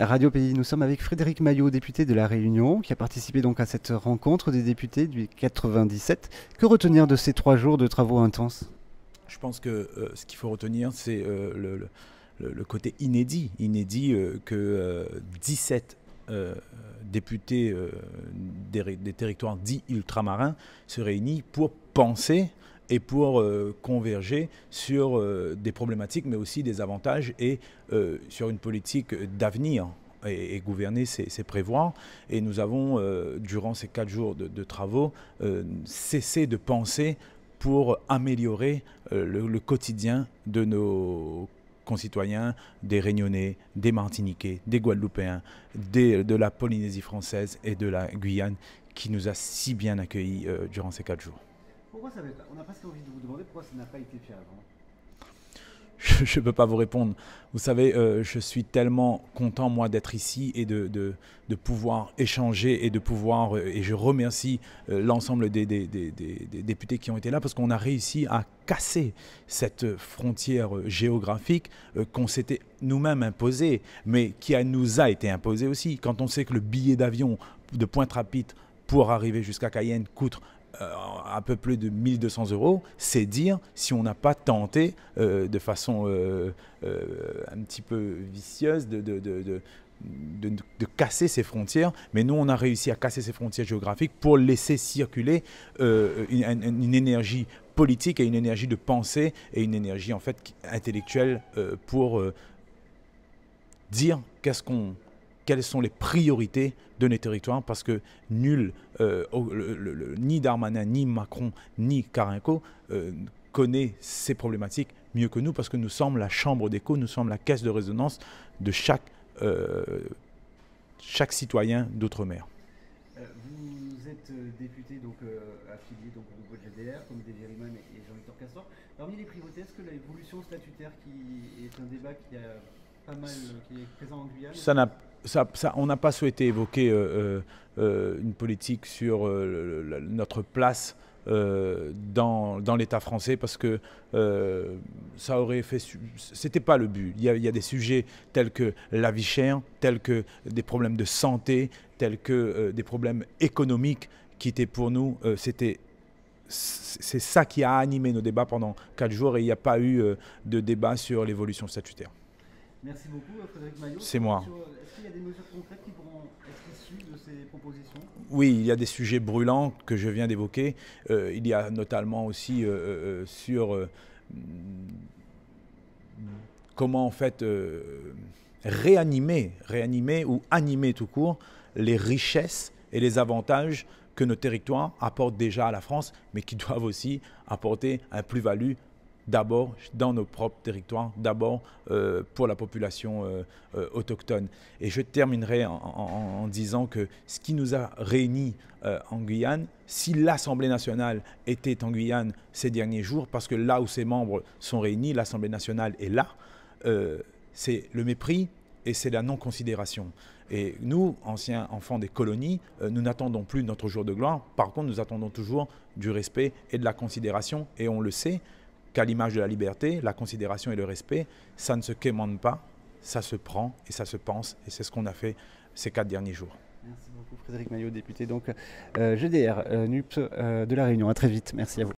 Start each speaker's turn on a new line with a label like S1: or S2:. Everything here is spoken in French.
S1: Radio Pays, nous sommes avec Frédéric Maillot, député de La Réunion, qui a participé donc à cette rencontre des députés du 97. Que retenir de ces 3 jours de travaux intenses?
S2: Je pense que ce qu'il faut retenir, c'est le côté inédit que 17 députés des territoires dits ultramarins se réunissent pour penser et pour converger sur des problématiques, mais aussi des avantages et sur une politique d'avenir. Et gouverner, c'est prévoir. Et nous avons, durant ces 4 jours de travaux, cessé de penser pour améliorer le quotidien de nos concitoyens, des Réunionnais, des Martiniquais, des Guadeloupéens, de la Polynésie française et de la Guyane, qui nous a si bien accueillis durant ces 4 jours.
S1: Pourquoi ça on a presque envie de vous demander pourquoi ça n'a pas été fait avant?
S2: Je ne peux pas vous répondre. Vous savez, je suis tellement content, moi, d'être ici et de pouvoir échanger et de pouvoir... et je remercie l'ensemble des députés qui ont été là parce qu'on a réussi à casser cette frontière géographique qu'on s'était nous-mêmes imposée, mais qui nous a été imposée aussi. Quand on sait que le billet d'avion de Pointe-à-Pitre pour arriver jusqu'à Cayenne coûte à peu plus de 1200 €, c'est dire si on n'a pas tenté de façon un petit peu vicieuse de casser ces frontières. Mais nous, on a réussi à casser ces frontières géographiques pour laisser circuler une énergie politique et une énergie de pensée et une énergie en fait intellectuelle pour dire quelles sont les priorités de nos territoires, parce que nul, ni Darmanin, ni Macron, ni Carinco connaît ces problématiques mieux que nous, parce que nous sommes la chambre d'écho, nous sommes la caisse de résonance de chaque citoyen d'outre-mer.
S1: Vous êtes député donc affilié donc au groupe GDR, comme David Riemann et Jean-Victor Castor. Parmi les priorités, est-ce que l'évolution statutaire, qui est un débat qui a pas mal, qui est présent en Guyane?
S2: On n'a pas souhaité évoquer une politique sur notre place dans l'État français, parce que ça aurait fait... C'était pas le but. Il y a des sujets tels que la vie chère, tels que des problèmes de santé, tels que des problèmes économiques qui étaient pour nous... c'est ça qui a animé nos débats pendant 4 jours, et il n'y a pas eu de débat sur l'évolution statutaire.
S1: Merci beaucoup, Frédéric Maillot.
S2: C'est moi.
S1: Est-ce qu'il y a des mesures concrètes qui pourront être issues de ces propositions?
S2: Oui, il y a des sujets brûlants que je viens d'évoquer. Il y a notamment aussi sur comment en fait réanimer ou animer tout court les richesses et les avantages que nos territoires apportent déjà à la France, mais qui doivent aussi apporter un plus-value d'abord dans nos propres territoires, d'abord pour la population autochtone. Et je terminerai en disant que ce qui nous a réunis en Guyane, si l'Assemblée nationale était en Guyane ces derniers jours, parce que là où ses membres sont réunis, l'Assemblée nationale est là, c'est le mépris et c'est la non-considération. Et nous, anciens enfants des colonies, nous n'attendons plus notre jour de gloire. Par contre, nous attendons toujours du respect et de la considération. Et on le sait, qu'à l'image de la liberté, la considération et le respect, ça ne se quémande pas, ça se prend et ça se pense. Et c'est ce qu'on a fait ces 4 derniers jours.
S1: Merci beaucoup, Frédéric Maillot, député donc GDR, NUP de La Réunion. À très vite. Merci à vous.